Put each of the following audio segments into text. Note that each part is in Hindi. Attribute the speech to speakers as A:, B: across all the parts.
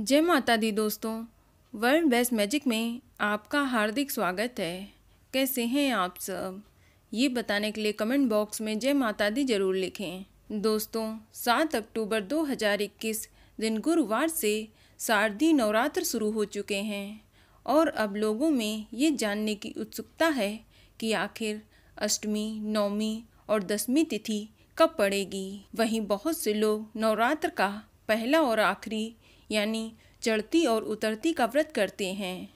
A: जय माता दी दोस्तों, वर्ल्ड बेस्ट मैजिक में आपका हार्दिक स्वागत है। कैसे हैं आप सब, ये बताने के लिए कमेंट बॉक्स में जय माता दी जरूर लिखें। दोस्तों, 7 अक्टूबर 2021 दिन गुरुवार से शारदीय नवरात्र शुरू हो चुके हैं और अब लोगों में ये जानने की उत्सुकता है कि आखिर अष्टमी, नवमी और दशमी तिथि कब पड़ेगी। वहीं बहुत से लोग नवरात्र का पहला और आखिरी यानी चढ़ती और उतरती का व्रत करते हैं।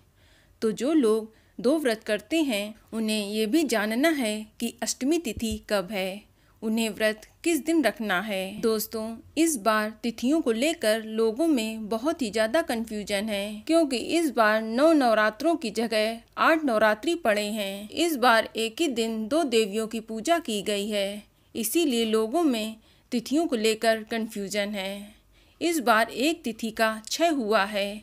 A: तो जो लोग 2 व्रत करते हैं उन्हें ये भी जानना है कि अष्टमी तिथि कब है, उन्हें व्रत किस दिन रखना है। दोस्तों, इस बार तिथियों को लेकर लोगों में बहुत ही ज़्यादा कंफ्यूजन है, क्योंकि इस बार 9 नवरात्रों की जगह 8 नवरात्रि पड़े हैं। इस बार एक ही दिन 2 देवियों की पूजा की गई है, इसीलिए लोगों में तिथियों को लेकर कंफ्यूजन है। इस बार एक तिथि का क्षय हुआ है,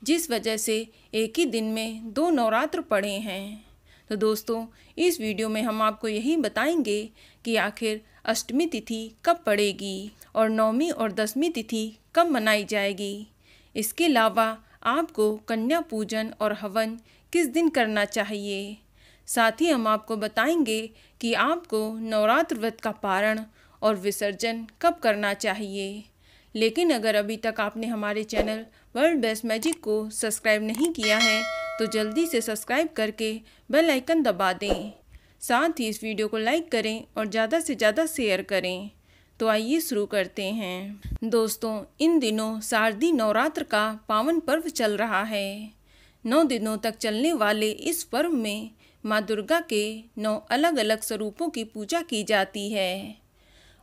A: जिस वजह से एक ही दिन में 2 नवरात्र पड़े हैं। तो दोस्तों, इस वीडियो में हम आपको यही बताएंगे कि आखिर अष्टमी तिथि कब पड़ेगी और नवमी और दशमी तिथि कब मनाई जाएगी। इसके अलावा आपको कन्या पूजन और हवन किस दिन करना चाहिए। साथ ही हम आपको बताएंगे कि आपको नवरात्र व्रत का पारण और विसर्जन कब करना चाहिए। लेकिन अगर अभी तक आपने हमारे चैनल वर्ल्ड बेस्ट मैजिक को सब्सक्राइब नहीं किया है तो जल्दी से सब्सक्राइब करके बेल आइकन दबा दें। साथ ही इस वीडियो को लाइक करें और ज़्यादा से ज़्यादा शेयर करें। तो आइए शुरू करते हैं। दोस्तों, इन दिनों शारदीय नवरात्र का पावन पर्व चल रहा है। 9 दिनों तक चलने वाले इस पर्व में माँ दुर्गा के 9 अलग अलग स्वरूपों की पूजा की जाती है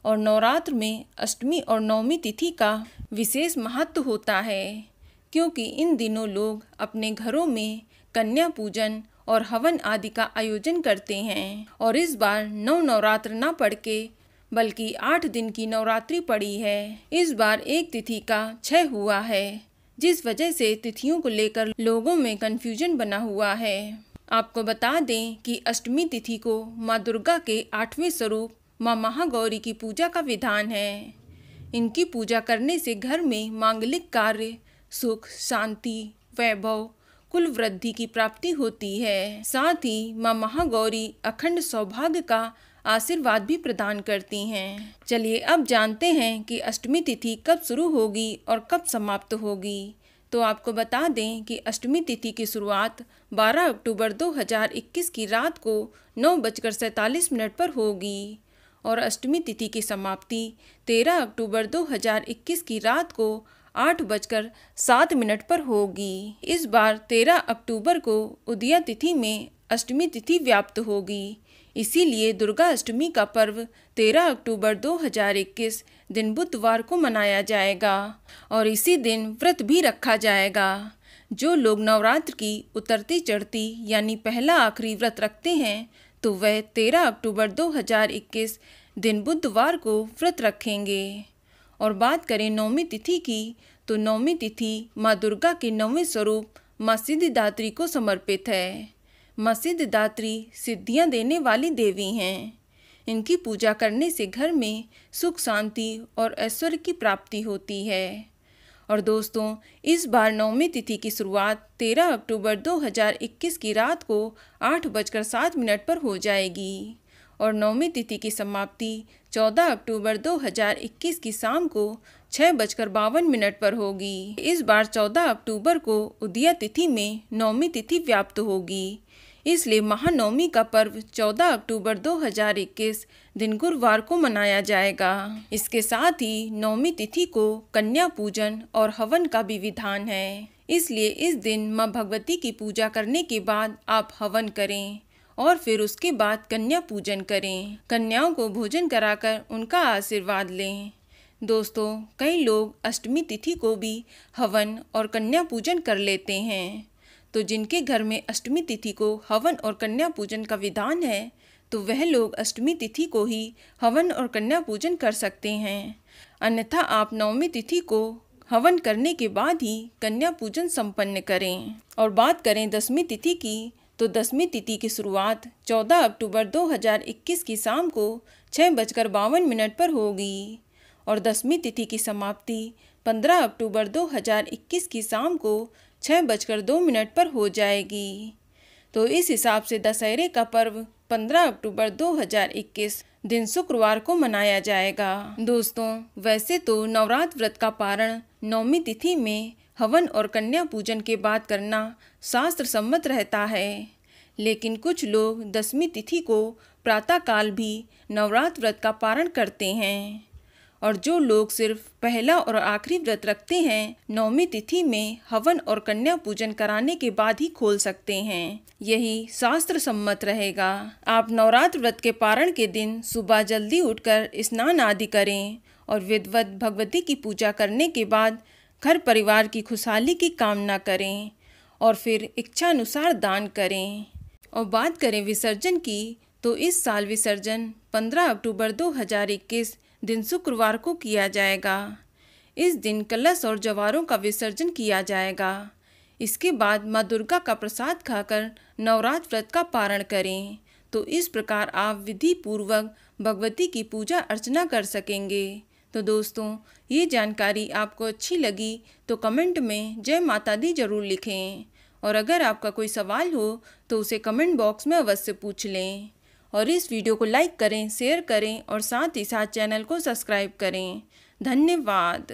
A: और नवरात्र में अष्टमी और नवमी तिथि का विशेष महत्व होता है, क्योंकि इन दिनों लोग अपने घरों में कन्या पूजन और हवन आदि का आयोजन करते हैं। और इस बार 9 नवरात्र न पड़ के बल्कि 8 दिन की नवरात्रि पड़ी है। इस बार एक तिथि का क्षय हुआ है, जिस वजह से तिथियों को लेकर लोगों में कंफ्यूजन बना हुआ है। आपको बता दें कि अष्टमी तिथि को माँ दुर्गा के 8वें स्वरूप माँ महागौरी की पूजा का विधान है। इनकी पूजा करने से घर में मांगलिक कार्य, सुख, शांति, वैभव, कुल वृद्धि की प्राप्ति होती है। साथ ही माँ महागौरी अखंड सौभाग्य का आशीर्वाद भी प्रदान करती हैं। चलिए अब जानते हैं कि अष्टमी तिथि कब शुरू होगी और कब समाप्त होगी। तो आपको बता दें कि अष्टमी तिथि की शुरुआत 12 अक्टूबर 2021 की रात को 9:47 पर होगी और अष्टमी तिथि की समाप्ति 13 अक्टूबर 2021 की रात को 8:07 पर होगी। इस बार 13 अक्टूबर को उदया तिथि में अष्टमी तिथि व्याप्त होगी, इसीलिए दुर्गा अष्टमी का पर्व 13 अक्टूबर 2021 दिन बुधवार को मनाया जाएगा और इसी दिन व्रत भी रखा जाएगा। जो लोग नवरात्र की उतरती चढ़ती यानी पहला आखिरी व्रत रखते हैं तो वह 13 अक्टूबर 2021 दिन बुधवार को व्रत रखेंगे। और बात करें नवमी तिथि की, तो नवमी तिथि माँ दुर्गा के 9वें स्वरूप माँ सिद्धिदात्री को समर्पित है। माँ सिद्धिदात्री सिद्धियाँ देने वाली देवी हैं। इनकी पूजा करने से घर में सुख, शांति और ऐश्वर्य की प्राप्ति होती है। और दोस्तों, इस बार नवमी तिथि की शुरुआत 13 अक्टूबर 2021 की रात को 8:07 पर हो जाएगी और नवमी तिथि की समाप्ति 14 अक्टूबर 2021 की शाम को 6:52 पर होगी। इस बार 14 अक्टूबर को उदया तिथि में नवमी तिथि व्याप्त होगी, इसलिए महानवमी का पर्व 14 अक्टूबर 2021 दिन गुरुवार को मनाया जाएगा। इसके साथ ही नवमी तिथि को कन्या पूजन और हवन का भी विधान है, इसलिए इस दिन माँ भगवती की पूजा करने के बाद आप हवन करें और फिर उसके बाद कन्या पूजन करें। कन्याओं को भोजन कराकर उनका आशीर्वाद लें। दोस्तों, कई लोग अष्टमी तिथि को भी हवन और कन्या पूजन कर लेते हैं, तो जिनके घर में अष्टमी तिथि को हवन और कन्या पूजन का विधान है तो वह लोग अष्टमी तिथि को ही हवन और कन्या पूजन कर सकते हैं। अन्यथा आप नवमी तिथि को हवन करने के बाद ही कन्या पूजन संपन्न करें। और बात करें दशमी तिथि की, तो दशमी तिथि की शुरुआत 14 अक्टूबर 2021 की शाम को 6:52 पर होगी और दशमी तिथि की समाप्ति 15 अक्टूबर 2021 की शाम को 6:02 पर हो जाएगी। तो इस हिसाब से दशहरे का पर्व 15 अक्टूबर 2021 दिन शुक्रवार को मनाया जाएगा। दोस्तों, वैसे तो नवरात्र व्रत का पारण नवमी तिथि में हवन और कन्या पूजन के बाद करना शास्त्र सम्मत रहता है, लेकिन कुछ लोग दशमी तिथि को प्रातःकाल भी नवरात्र व्रत का पारण करते हैं, और जो लोग सिर्फ पहला और आखिरी व्रत रखते हैं नवमी तिथि में हवन और कन्या पूजन कराने के बाद ही खोल सकते हैं। यही शास्त्र सम्मत रहेगा। आप नवरात्र व्रत के पारण के दिन सुबह जल्दी उठकर स्नान आदि करें और विधिवत भगवती की पूजा करने के बाद घर परिवार की खुशहाली की कामना करें और फिर इच्छानुसार दान करें। और बात करें विसर्जन की, तो इस साल विसर्जन 15 अक्टूबर 2021 दिन शुक्रवार को किया जाएगा। इस दिन कलश और जवारों का विसर्जन किया जाएगा। इसके बाद माँ दुर्गा का प्रसाद खाकर नवरात्र व्रत का पारण करें। तो इस प्रकार आप विधि पूर्वक भगवती की पूजा अर्चना कर सकेंगे। तो दोस्तों, ये जानकारी आपको अच्छी लगी तो कमेंट में जय माता दी जरूर लिखें, और अगर आपका कोई सवाल हो तो उसे कमेंट बॉक्स में अवश्य पूछ लें। और इस वीडियो को लाइक करें, शेयर करें और साथ ही साथ चैनल को सब्सक्राइब करें। धन्यवाद।